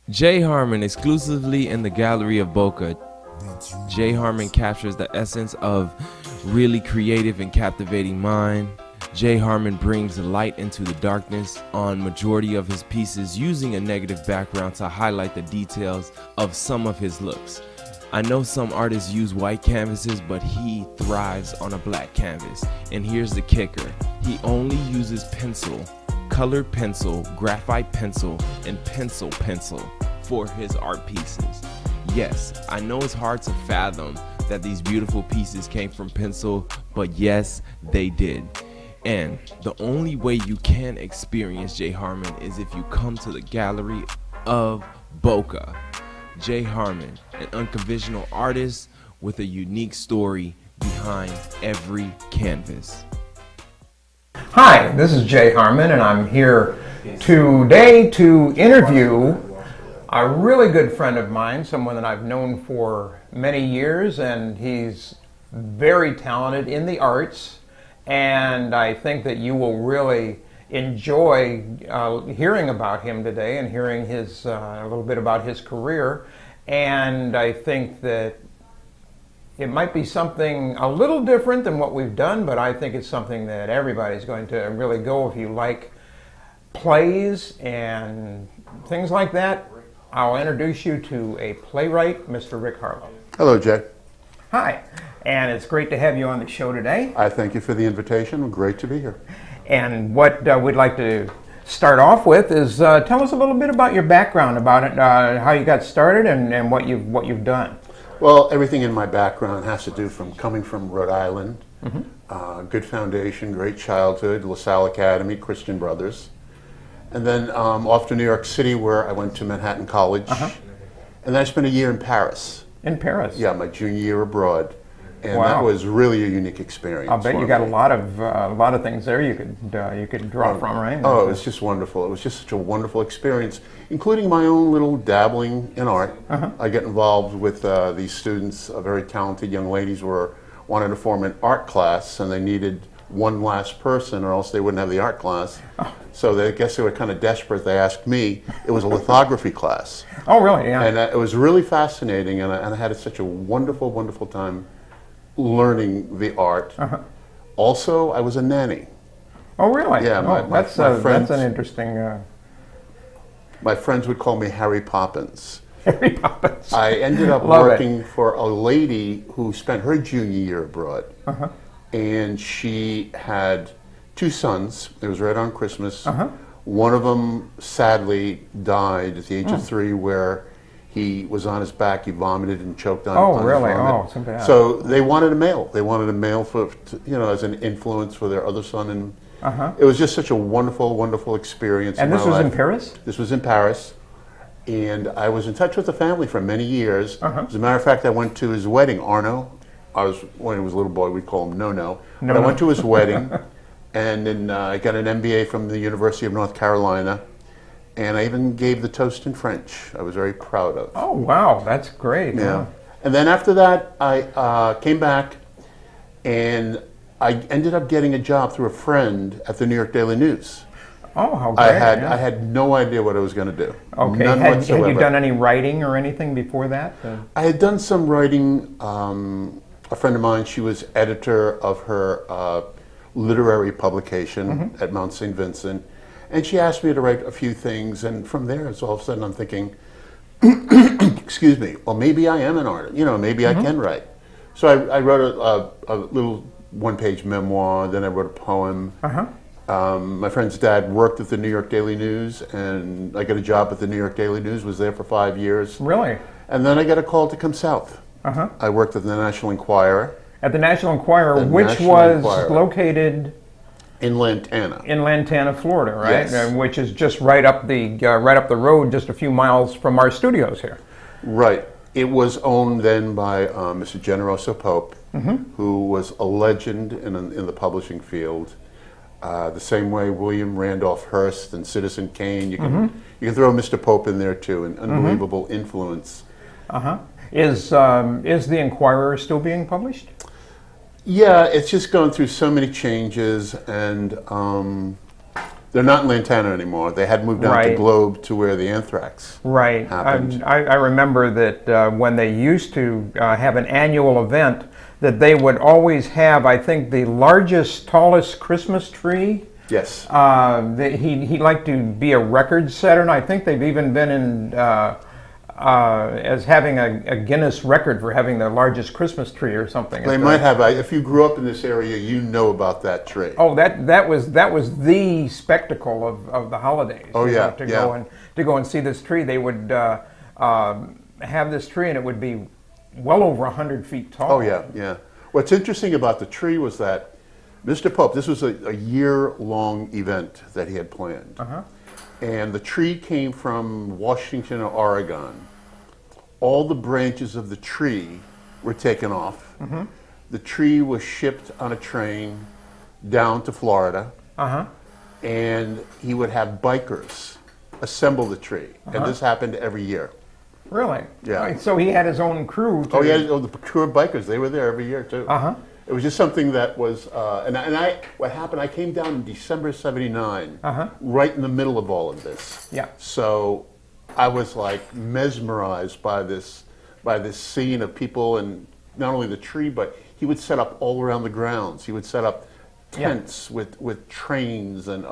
Jay Harmon exclusively in the Gallery of Boca. Jay Harmon captures the essence of really creative and captivating mind. Jay Harmon brings light into the darkness on majority of his pieces, using a negative background to highlight the details of some of his looks. I know some artists use white canvases, but he thrives on a black canvas. And here's the kicker. He only uses pencil, colored pencil, graphite pencil, and pencil for his art pieces. Yes, I know it's hard to fathom that these beautiful pieces came from pencil, but yes, they did. And the only way you can experience Jay Harmon is if you come to the Gallery of Boca. Jay Harmon, an unconventional artist with a unique story behind every canvas. Hi, this is Jay Harmon, and I'm here today to interview a really good friend of mine, someone that I've known for many years, and he's very talented in the arts, and I think that you will really enjoy hearing about him today and hearing his a little bit about his career. And I think that it might be something a little different than what we've done, but I think it's something that everybody's going to really go if you like plays and things like that. I'll introduce you to a playwright, Mr. Rick Harlow. Hello, Jay. Hi, and it's great to have you on the show today. I thank you for the invitation. Great to be here. And what we'd like to start off with is tell us a little bit about your background, about it, how you got started, and what you've done. Well, everything in my background has to do from coming from Rhode Island, good foundation, great childhood, LaSalle Academy, Christian Brothers, and then off to New York City, where I went to Manhattan College, and then I spent a year in Paris. In Paris? Yeah, my junior year abroad. And wow. That was really a unique experience. I'll bet you got a lot of things there you could draw from, right? Oh, it was just wonderful. It was just such a wonderful experience, including my own little dabbling in art. I get involved with these students, very talented young ladies wanted to form an art class, and they needed one last person or else they wouldn't have the art class. So I guess they were kind of desperate. They asked me. It was a lithography class. Oh, really? Yeah. And it was really fascinating, and I had such a wonderful, wonderful time learning the art. Also, I was a nanny. Oh, really? Yeah, my friends, that's an interesting. My friends would call me Harry Poppins. Harry Poppins. I ended up working for a lady who spent her junior year abroad, and she had two sons. It was right on Christmas. One of them sadly died at the age of 3, where he was on his back. He vomited and choked on. Oh, really? Oh, so bad. So they wanted a male. They wanted a male for as an influence for their other son, and it was just such a wonderful, wonderful experience. And this was in Paris? This was in Paris, and I was in touch with the family for many years. As a matter of fact, I went to his wedding. Arno, when he was a little boy, we'd call him No. But I went to his wedding, and then I got an MBA from the University of North Carolina. And I even gave the toast in French. I was very proud of. Oh, wow, that's great. Yeah. And then after that, I came back, and I ended up getting a job through a friend at the New York Daily News. Oh, how great. I had no idea what I was going to do. Okay. None Had whatsoever. you done any writing or anything before that? I had done some writing. A friend of mine, she was editor of her literary publication at Mount St. Vincent. And she asked me to write a few things, and from there, all of a sudden I'm thinking, excuse me, well, maybe I am an artist, maybe I can write. So I wrote a little one-page memoir, then I wrote a poem. My friend's dad worked at the New York Daily News, and I got a job at the New York Daily News, was there for 5 years. Really? And then I got a call to come south. I worked at the National Enquirer. At the National Enquirer, which was located in Lantana, Florida, right? Yes. Which is just right up the road, just a few miles from our studios here. Right. It was owned then by Mr. Generoso Pope, who was a legend in the publishing field. The same way William Randolph Hearst and Citizen Kane. You can throw Mr. Pope in there too, an unbelievable influence. Is the Enquirer still being published? Yeah, it's just gone through so many changes, and They're not in Lantana anymore. They had moved down to Right. Globe to where the anthrax Right. happened. I remember that when they used to have an annual event, that they would always have, I think, the largest, tallest Christmas tree. Yes. He liked to be a record setter, and I think they've even been in as having a Guinness record for having the largest Christmas tree or something. They might have. If you grew up in this area, you know about that tree. Oh, that was the spectacle of the holidays. Oh, you yeah, know, to yeah. go and see this tree. They would have this tree, and it would be well over 100 feet tall. Oh, yeah, yeah. What's interesting about the tree was that Mr. Pope, this was a year-long event that he had planned. Uh-huh. And the tree came from Washington or Oregon. All the branches of the tree were taken off. Mm-hmm. The tree was shipped on a train down to Florida. Uh-huh. And he would have bikers assemble the tree. And this happened every year. Really? Yeah. Right, so he had his own crew. Oh, yeah, the crew of bikers, they were there every year, too. Uh-huh. It was just something that was, what happened, I came down in December '79, right in the middle of all of this. Yeah. So I was like mesmerized by this scene of people, and not only the tree, but he would set up all around the grounds. He would set up tents with trains, and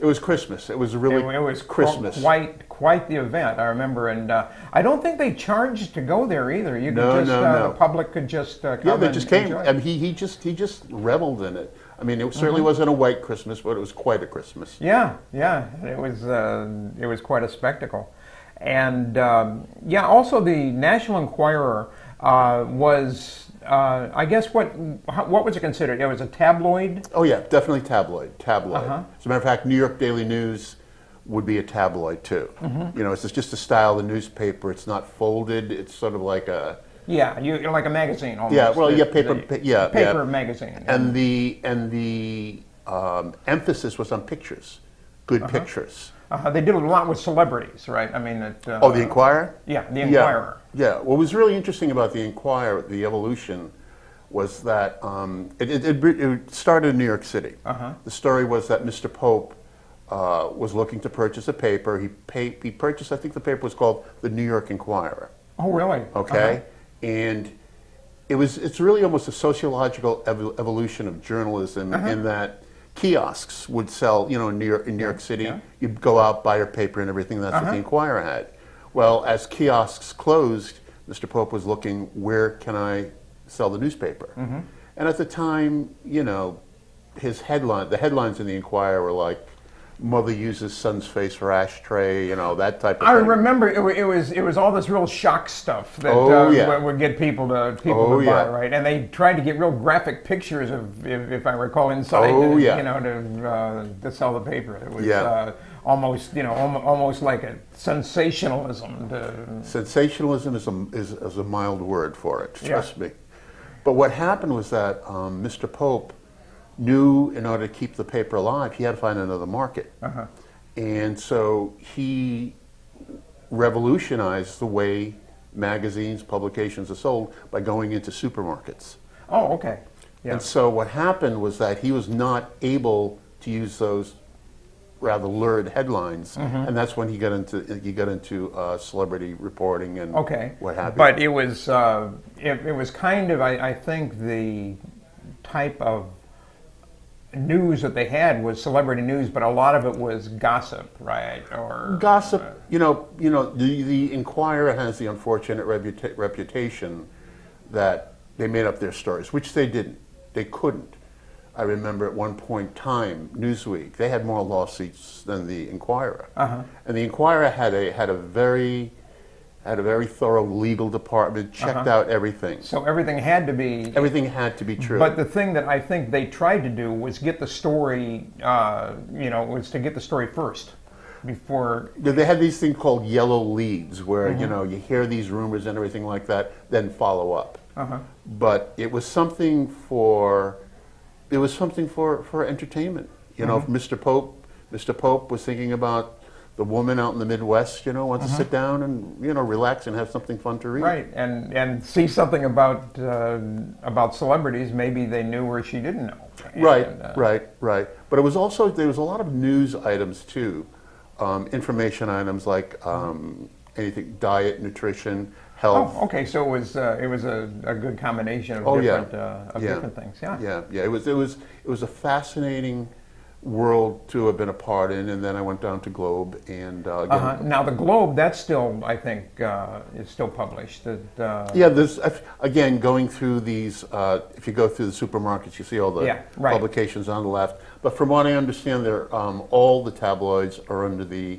it was Christmas. It was really It was Christmas. quite the event, I remember, and I don't think they charged to go there either. You could No, just no. the public could just come. Yeah, they and just came. enjoy it. I mean, he just reveled in it. I mean, it certainly wasn't a white Christmas, but it was quite a Christmas. Yeah, it was quite a spectacle, and also the National Enquirer was. I guess what was it considered? It was a tabloid. Oh yeah, definitely tabloid. As a matter of fact, New York Daily News would be a tabloid too. You know, it's just a style of the newspaper. It's not folded. It's sort of like a You're like a magazine almost. yeah. Well, yeah, paper magazine. And the emphasis was on pictures, good pictures. They did a lot with celebrities, right? I mean, The Enquirer. Yeah, the Enquirer. Yeah. What was really interesting about the Enquirer, the evolution, was that it started in New York City. The story was that Mr. Pope was looking to purchase a paper. He purchased, I think the paper was called the New York Enquirer. Oh, really? Okay, and it's really almost a sociological evolution of journalism in that kiosks would sell, in New York City. Yeah. You'd go out, buy your paper and everything. That's what the Enquirer had. Well, as kiosks closed, Mr. Pope was looking, where can I sell the newspaper? And at the time, the headlines in the Enquirer were like, "Mother uses son's face for ashtray," that type of thing. I remember it was all this real shock stuff that would get people to buy, right? And they tried to get real graphic pictures of, if I recall, inside, to sell the paper. It was almost like a sensationalism. Sensationalism is a mild word for it. Trust me. But what happened was that Mr. Pope knew in order to keep the paper alive, he had to find another market. And so he revolutionized the way magazines, publications are sold by going into supermarkets. Oh, okay. Yeah. And so what happened was that he was not able to use those rather lurid headlines, and that's when he got into celebrity reporting and what have you. But it was kind of, I think, the type of news that they had was celebrity news, but a lot of it was gossip, right? Or gossip. The Enquirer has the unfortunate reputation that they made up their stories, which they didn't. They couldn't. I remember at one point, Time, Newsweek, they had more lawsuits than the Enquirer, and the Enquirer had a very thorough legal department, checked out everything. So everything had to be true. But the thing that I think they tried to do was get the story, was to get the story first before. They had these things called yellow leads, where you hear these rumors and everything like that, then follow up. But it was something for entertainment. Mr. Pope was thinking about the woman out in the Midwest, wants to sit down and relax and have something fun to read. Right, and see something about celebrities maybe they knew or she didn't know. Right, And, right. But it was also, there was a lot of news items too, information items like anything, diet, nutrition, health. Oh, okay. So it was a good combination of different things. Yeah. Yeah. It was a fascinating world to have been a part in, and then I went down to Globe and again. Now the Globe, that's still, I think, is still published. Yeah, there's again going through these. If you go through the supermarkets, you see all the publications on the left. But from what I understand, all the tabloids are under the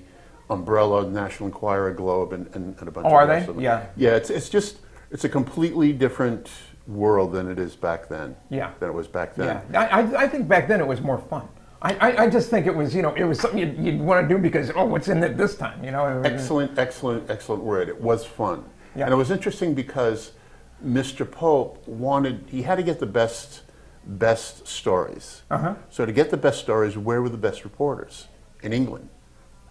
umbrella National Enquirer, Globe, and a bunch of are others. they? Yeah. Yeah, it's a completely different world than it is back then. Yeah. Than it was back then. Yeah. I think back then it was more fun. I just think it was it was something you'd want to do because what's in it this time, Excellent word. It was fun. Yeah. And it was interesting because Mr. Pope he had to get the best stories. So to get the best stories, where were the best reporters? In England,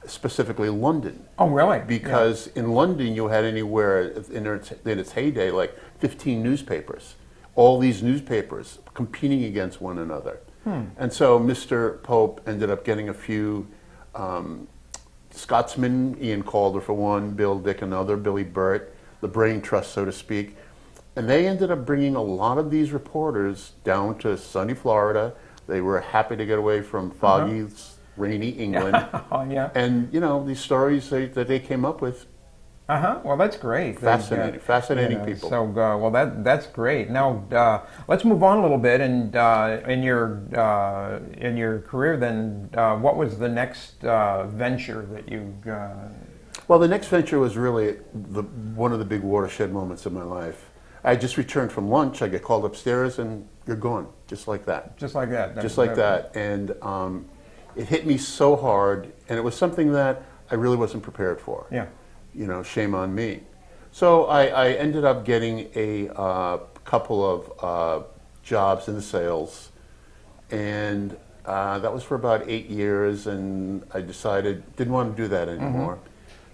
specifically London. Oh, really? Because in London you had anywhere in its heyday like 15 newspapers. All these newspapers competing against one another. And so Mr. Pope ended up getting a few Scotsmen, Ian Calder for one, Bill Dick another, Billy Burt, the brain trust, so to speak. And they ended up bringing a lot of these reporters down to sunny Florida. They were happy to get away from foggy, rainy England. And, these stories that they came up with. Well, that's great. Fascinating people. So, well, that's great. Now, let's move on a little bit. And in your career, then, what was the next venture that you? Well, the next venture was really one of the big watershed moments of my life. I just returned from lunch. I get called upstairs, and you're gone, just like that. Just like that. Just like that. And it hit me so hard, and it was something that I really wasn't prepared for. Yeah. Shame on me. So I ended up getting a couple of jobs in the sales, and that was for about 8 years, and I didn't want to do that anymore.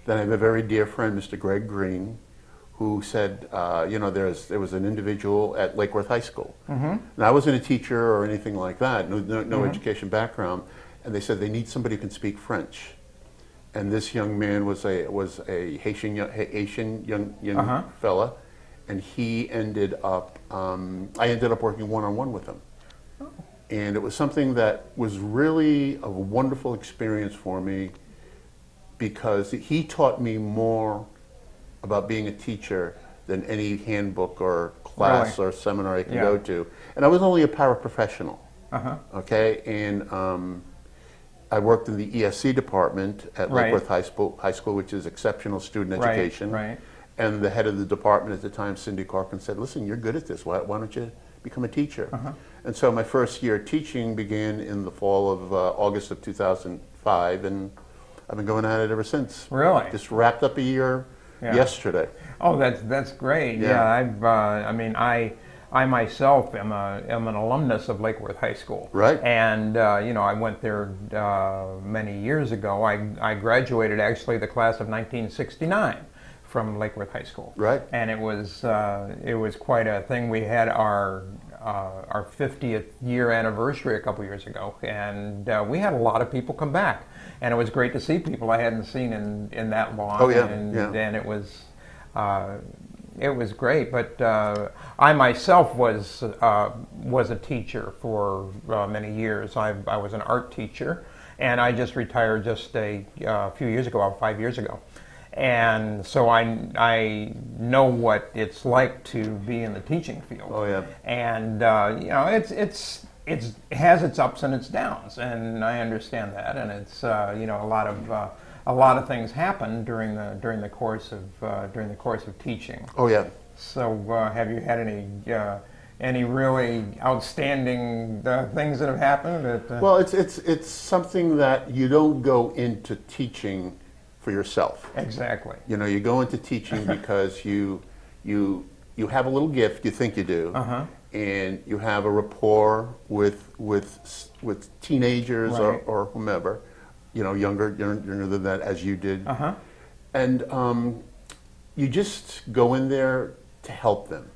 Then I have a very dear friend, Mr. Greg Green, who said, there was an individual at Lake Worth High School. Now, I wasn't a teacher or anything like that, no education background, and they said they need somebody who can speak French. And this young man was a Haitian young fella, and he ended up. I ended up working one-on-one with him, and it was something that was really a wonderful experience for me because he taught me more about being a teacher than any handbook or class or seminar I could go to. And I was only a paraprofessional. Okay, and. I worked in the ESC department at Lake Worth High School, which is exceptional student education. And the head of the department at the time, Cindy Corcoran, said, "Listen, you're good at this. Why don't you become a teacher?" And so my first year teaching began in the fall of August of 2005, and I've been going at it ever since. Really? Just wrapped up a year yesterday. Oh, that's great. Yeah, I myself am an alumnus of Lake Worth High School. Right. And, I went there many years ago. I graduated actually the class of 1969 from Lake Worth High School. Right. And it was quite a thing. We had our 50th year anniversary a couple years ago, and we had a lot of people come back. And it was great to see people I hadn't seen in that long. Oh, yeah. And it was great, but I myself was a teacher for many years. I was an art teacher, and I just retired just a few years ago, about 5 years ago. And so I know what it's like to be in the teaching field. Oh yeah. And it has its ups and its downs, and I understand that. And it's a lot of things happen during the course of teaching. Oh yeah. So have you had any really outstanding things that have happened? Well, it's something that you don't go into teaching for yourself. Exactly. You go into teaching because you have a little gift, you think you do, and you have a rapport with teenagers or whomever. younger than that, as you did. Uh-huh. And you just go in there to help them.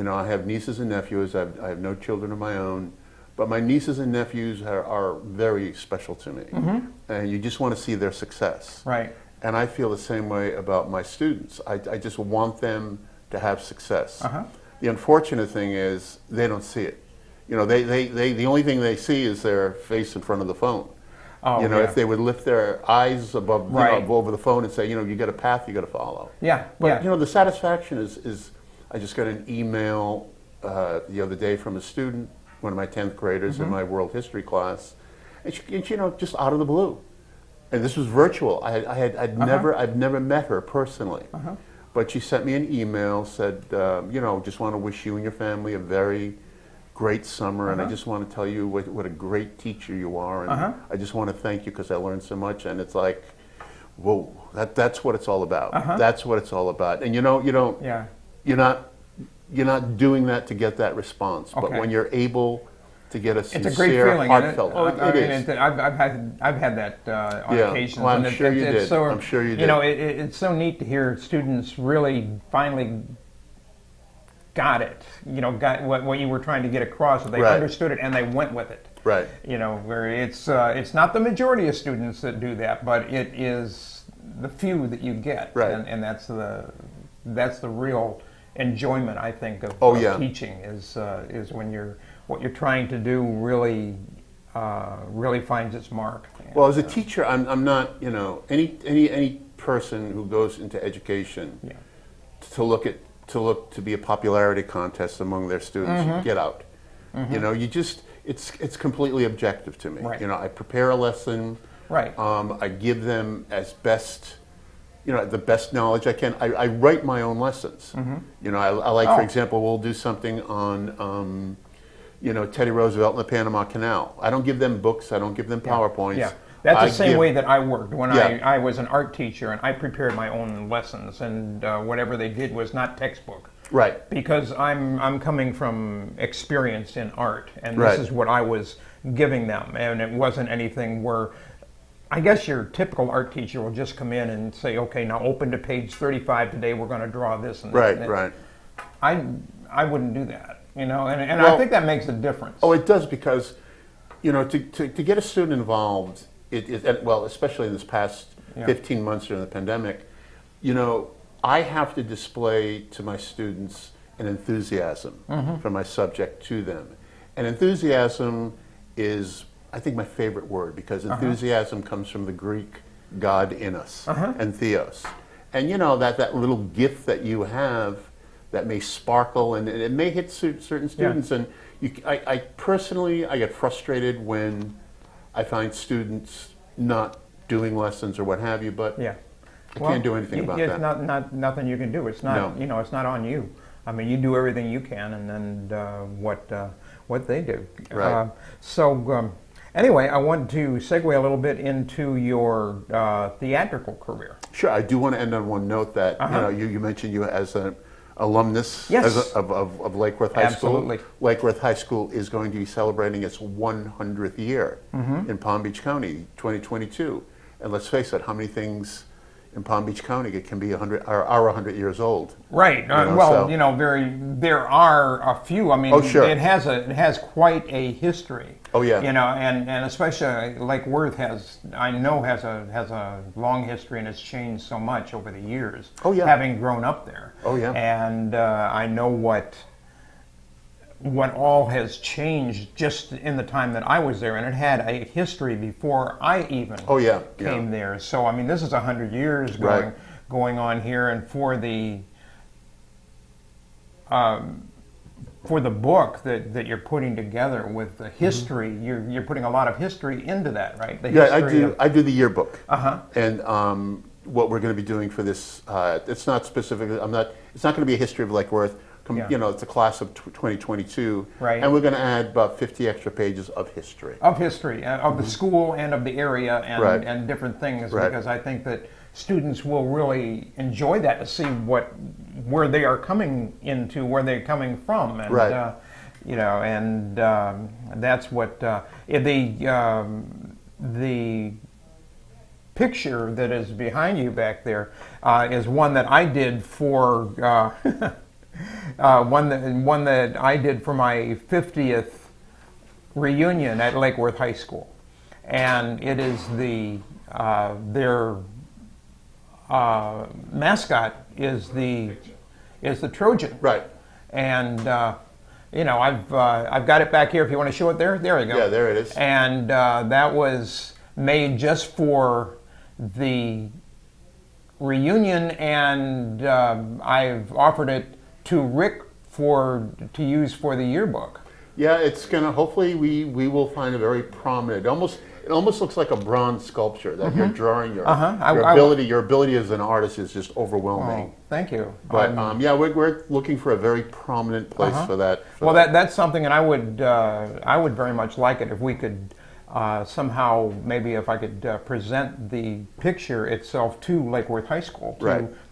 I have nieces and nephews. I have no children of my own, but my nieces and nephews are very special to me. And you just want to see their success. Right. And I feel the same way about my students. I just want them to have success. The unfortunate thing is they don't see it. The only thing they see is their face in front of the phone. If they would lift their eyes above, over the phone and say, you got a path you got to follow. Yeah. But the satisfaction is I just got an email the other day from a student, one of my 10th graders in my world history class, and she, just out of the blue. And this was virtual. I'd never met her personally. But she sent me an email, said, just want to wish you and your family a very great summer, and I just want to tell you what a great teacher you are, and I just want to thank you because I learned so much. And it's like, whoa, that's what it's all about. That's what it's all about. And you're not doing that to get that response, but when you're able to get a sincere, it's a great feeling, heartfelt. It is. I've had that on occasions. Well, I'm sure you did. I'm sure you did. It's so neat to hear students really finally got it. Got what you were trying to get across. They understood it and they went with it. Right. Where it's not the majority of students that do that, but it is the few that you get. Right. And that's the real enjoyment, I think, of teaching is when what you're trying to do really finds its mark. Well, as a teacher, I'm not, any person who goes into education to be a popularity contest among their students, get out. It's completely objective to me. Right. I prepare a lesson. Right. I give them as best, the best knowledge I can. I write my own lessons. I like, for example, we'll do something on, Teddy Roosevelt and the Panama Canal. I don't give them books. I don't give them PowerPoints. Yeah. That's the same way that I worked when I was an art teacher, and I prepared my own lessons, and whatever they did was not textbook. Right. Because I'm coming from experience in art, and this is what I was giving them, and it wasn't anything where, I guess your typical art teacher will just come in and say, okay, now open to page 35 today, we're going to draw this and that. Right. I wouldn't do that, and I think that makes a difference. Oh, it does, because, to get a student involved, especially in this past 15 months during the pandemic, I have to display to my students an enthusiasm for my subject to them. And enthusiasm is, I think, my favorite word, because enthusiasm comes from the Greek God in us, and theos. And that little gift that you have that may sparkle, and it may hit certain students. And I personally get frustrated when I find students not doing lessons or what have you, but I can't do anything about that. It's nothing you can do. It's not, it's not on you. I mean, you do everything you can, and then what they do. Right. Anyway, I want to segue a little bit into your theatrical career. Sure. I do want to end on one note that you mentioned you as an alumnus of Lake Worth High School. Absolutely. Lake Worth High School is going to be celebrating its 100th year in Palm Beach County, 2022. And let's face it, how many things in Palm Beach County it can be 100 years old? Right. There are a few. I mean, it has quite a history. Oh yeah. And especially Lake Worth has a long history, and it's changed so much over the years. Oh yeah. Having grown up there. Oh yeah. And I know what all has changed just in the time that I was there, and it had a history before I even came there. So I mean, this is 100 years going on here, and for the book that you're putting together with the history, you're putting a lot of history into that, right? I do the yearbook. And what we're going to be doing for this, it's not specifically. It's not going to be a history of Lake Worth. It's a class of 2022, and we're going to add about 50 extra pages of history. Of the school and of the area and different things, because I think that students will really enjoy that, to see where they are coming into, where they're coming from, and that's what the picture that is behind you back there is one that I did for one that I did for my 50th reunion at Lake Worth High School, and it is their mascot is the Trojan. Right. And I've got it back here. If you want to show it there, there you go. Yeah, there it is. And that was made just for the reunion, and I've offered it to Rick to use for the yearbook. Yeah, it's gonna. Hopefully, we will find a very prominent. It almost looks like a bronze sculpture that you're drawing. Your ability as an artist is just overwhelming. Oh, thank you. But yeah, we're looking for a very prominent place for that. That's something, and I would very much like it if we could somehow, maybe if I could present the picture itself to Lake Worth High School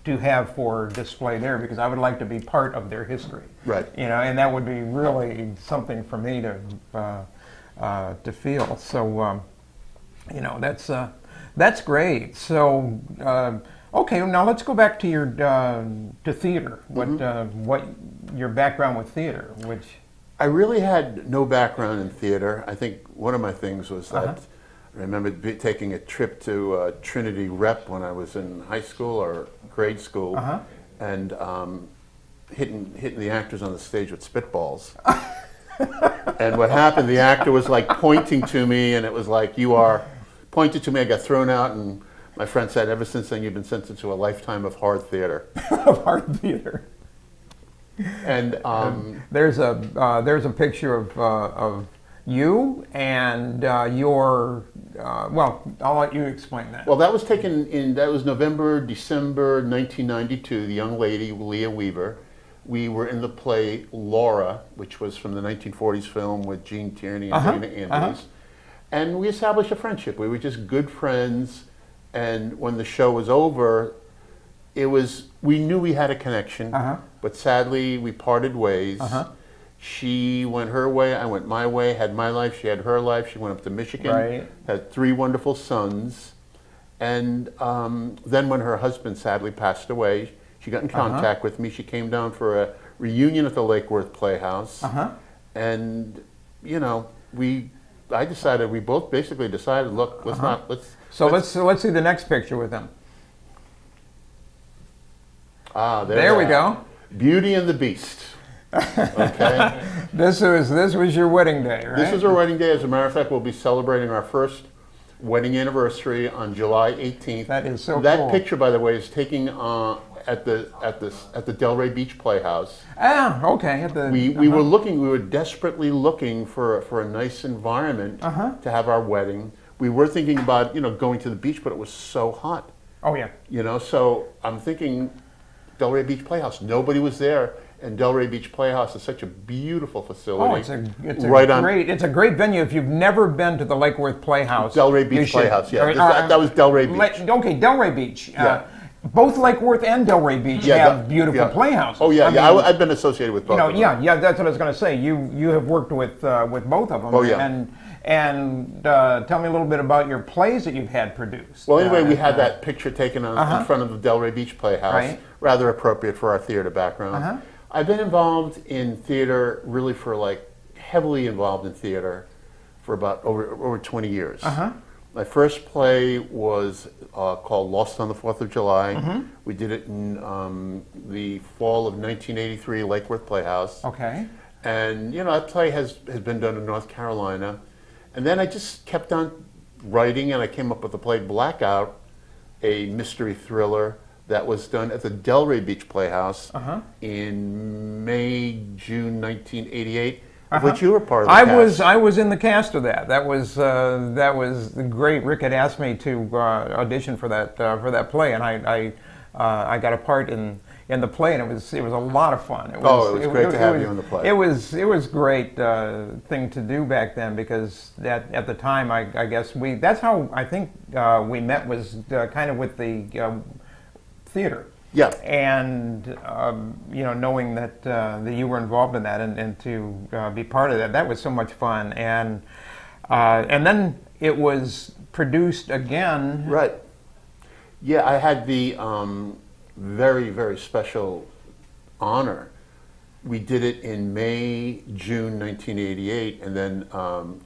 to have for display there, because I would like to be part of their history. Right. And that would be really something for me to feel. So that's great. So okay, now let's go back to your to theater. What your background with theater, which I really had no background in theater. I think one of my things was that I remember taking a trip to Trinity Rep when I was in high school or grade school, and hitting the actors on the stage with spitballs. And what happened, the actor was like pointing to me, and it was like, "You are," pointed to me, I got thrown out, and my friend said, "Ever since then you've been sentenced to a lifetime of hard theater." Of hard theater. And there's a picture of you and your well, I'll let you explain that. Well, that was taken that was December 1992. The young lady, Leah Weaver. We were in the play Laura, which was from the 1940s film with Gene Tierney and Dana Andrews. And we established a friendship. We were just good friends. And when the show was over, we knew we had a connection, but sadly we parted ways. She went her way, I went my way, had my life, she had her life. She went up to Michigan, had 3 wonderful sons. And then when her husband sadly passed away, she got in contact with me. She came down for a reunion at the Lake Worth Playhouse. And, we both basically decided, look, let's see the next picture with them. There we go. Beauty and the Beast. Okay. This was your wedding day, right? This was our wedding day. As a matter of fact, we'll be celebrating our first wedding anniversary on July 18th. That is so cool. That picture, by the way, is taken at the Delray Beach Playhouse. Okay. We were desperately looking for a nice environment to have our wedding. We were thinking about going to the beach, but it was so hot. Oh yeah. So I'm thinking Delray Beach Playhouse. Nobody was there, and Delray Beach Playhouse is such a beautiful facility. It's a great venue. If you've never been to the Lake Worth Playhouse, Delray Beach Playhouse. Yeah, that was Delray Beach. Okay, Delray Beach. Yeah. Both Lake Worth and Delray Beach have beautiful playhouses. Oh yeah, I've been associated with both. of them. Yeah, that's what I was going to say. You have worked with both of them. Oh yeah. And tell me a little bit about your plays that you've had produced. Well, anyway, we had that picture taken in front of the Delray Beach Playhouse, rather appropriate for our theater background. I've been involved in theater, really heavily involved in theater for about over 20 years. My first play was called Lost on the 4th of July. We did it in the fall of 1983, Lake Worth Playhouse. Okay. And, that play has been done in North Carolina. And then I just kept on writing, and I came up with the play Blackout, a mystery thriller that was done at the Delray Beach Playhouse in June 1988, of which you were part of the cast. I was in the cast of that. That was great. Rick had asked me to audition for that play, and I got a part in the play, and it was a lot of fun. It was great to have you on the play. It was great thing to do back then, because at the time I guess that's how I think we met, was kind of with the theater. Yeah. And knowing that you were involved in that, and to be part of that was so much fun. And then it was produced again. Right. Yeah, I had the very, very special honor. We did it in May, June 1988, and then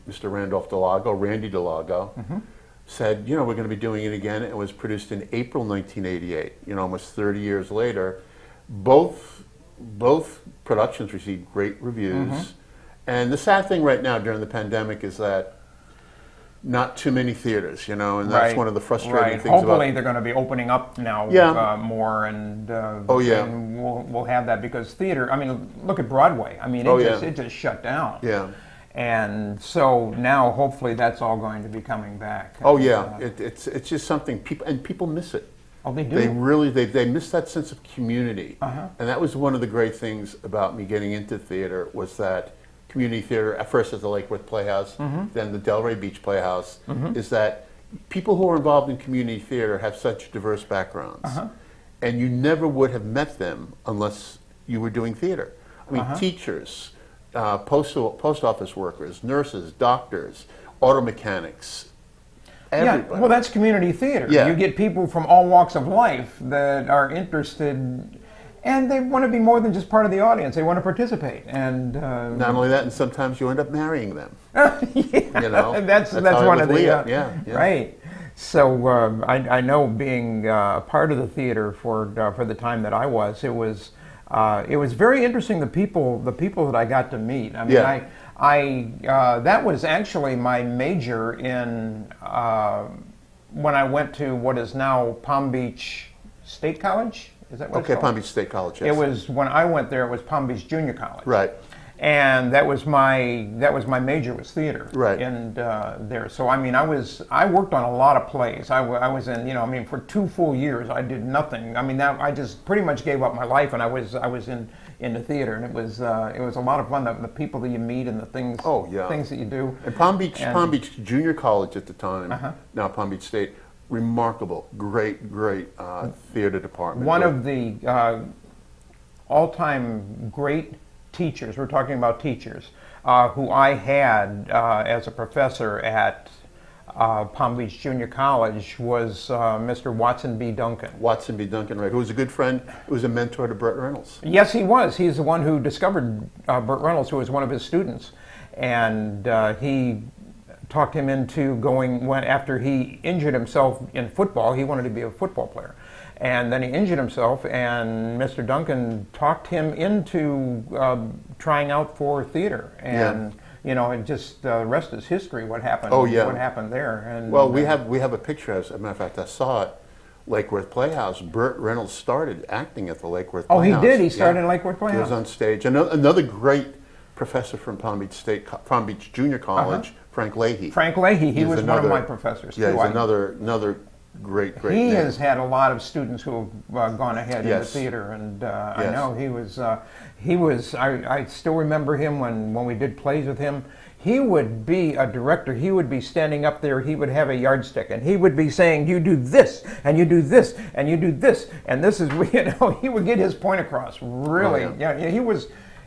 Mr. Randy Delago, said, you know, we're going to be doing it again. It was produced in April 1988, you know, almost 30 years later. Both productions received great reviews. And the sad thing right now during the pandemic is that not too many theaters, you know, and that's one of the frustrating things. Hopefully they're going to be opening up now more, and and we'll have that, because theater. I mean, look at Broadway. I mean, it just shut down. Yeah. And so now, hopefully, that's all going to be coming back. Oh yeah, it's just something people miss it. Oh, they do. They really they miss that sense of community, and that was one of the great things about me getting into theater, was that community theater, at first at the Lake Worth Playhouse, then the Delray Beach Playhouse, is that people who are involved in community theater have such diverse backgrounds. And you never would have met them unless you were doing theater. I mean, teachers, post office workers, nurses, doctors, auto mechanics, everybody. Yeah, well, that's community theater. Yeah. You get people from all walks of life that are interested, and they want to be more than just part of the audience. They want to participate, and not only that, and sometimes you end up marrying them. Yeah, you know, that's one of the yeah. Right. So I know, being part of the theater for the time that I was, it was very interesting. The people that I got to meet. I mean, that was actually my major in when I went to what is now Palm Beach State College. Is that what it's called? Palm Beach State College. Yes. It was, when I went there, it was Palm Beach Junior College. Right. And that was my major, was theater. Right. And there, so I mean, I worked on a lot of plays. I was in, you know, I mean, for 2 full years I did nothing. I mean, I just pretty much gave up my life, and I was in the theater, and it was a lot of fun. The people that you meet and the things things that you do. And Palm Beach Junior College at the time, now Palm Beach State, remarkable, great theater department. One of the all-time great teachers, we're talking about teachers, who I had as a professor at Palm Beach Junior College was Mr. Watson B. Duncan. Watson B. Duncan, right, who was a good friend, who was a mentor to Burt Reynolds. Yes, he was. He's the one who discovered Burt Reynolds, who was one of his students. And he talked him into going, after he injured himself in football, he wanted to be a football player. And then he injured himself, and Mr. Duncan talked him into trying out for theater. And you know, it just the rest is history. What happened? Oh yeah. What happened there? And well, we have a picture. As a matter of fact, I saw it. Lake Worth Playhouse. Burt Reynolds started acting at the Lake Worth Playhouse. Oh, he did. He started in Lake Worth Playhouse. He was on stage. Another great professor from Palm Beach Junior College, Frank Leahy. Frank Leahy. He was one of my professors too. Yeah, he's another great He name. has had a lot of students who have gone ahead in the theater, and I know he was. I still remember him when we did plays with him. He would be a director. He would be standing up there. He would have a yardstick, and he would be saying, "You do this, and you do this, and you do this, and this is." You know, he would get his point across. Really,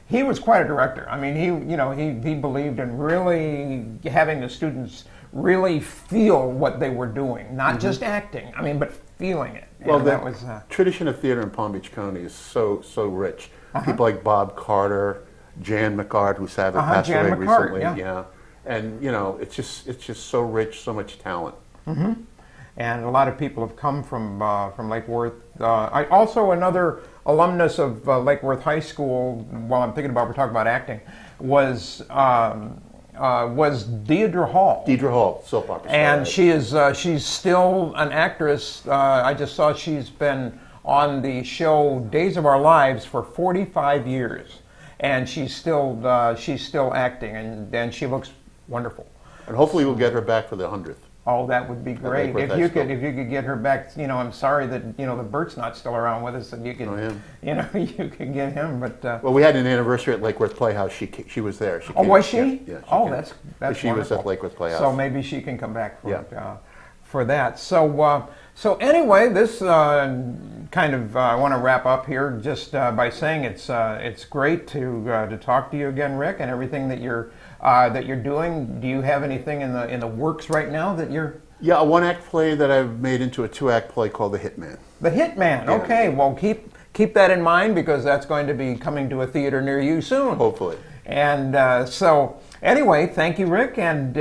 he was quite a director. I mean, he believed in really having the students really feel what they were doing, not just acting. I mean, but feeling it. Well, that was tradition of theater in Palm Beach County is so rich. People like Bob Carter, Jan McCart, who sadly passed away recently. Yeah, and you know, it's just so rich, so much talent. And a lot of people have come from Lake Worth. I also, another alumnus of Lake Worth High School, while I'm thinking about, we're talking about acting, was Deidre Hall. Deidre Hall, soap opera star. And she is she's still an actress. I just saw she's been on the show Days of Our Lives for 45 years, and she's still acting, and she looks wonderful. And hopefully we'll get her back for the 100th. Oh, that would be great. If you could get her back. You know, I'm sorry that the Bert's not still around with us, and you could you could get him. But well, we had an anniversary at Lake Worth Playhouse. She was there. Oh, was she? Yeah. That's she wonderful. was at Lake Worth Playhouse. So maybe she can come back for that. So anyway, this kind of I want to wrap up here just by saying it's great to talk to you again, Rick, and everything that you're doing. Do you have anything in the works right now that you're Yeah, a one-act play that I've made into a two-act play called The Hitman. The Hitman. Okay, well keep that in mind because that's going to be coming to a theater near you soon. Hopefully. And so anyway, thank you, Rick, and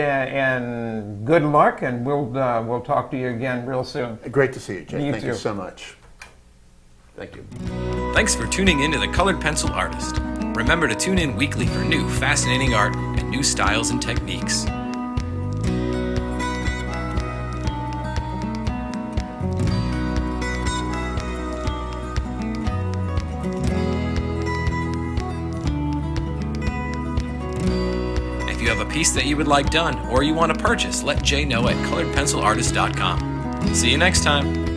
good luck, and we'll talk to you again real soon. Great to see you, Jay. You Thank you too. so much. Thank you. Thanks for tuning in to The Colored Pencil Artist. Remember to tune in weekly for new, fascinating art and new styles and techniques. If you have a piece that you would like done or you want to purchase, let Jay know at coloredpencilartist.com. See you next time.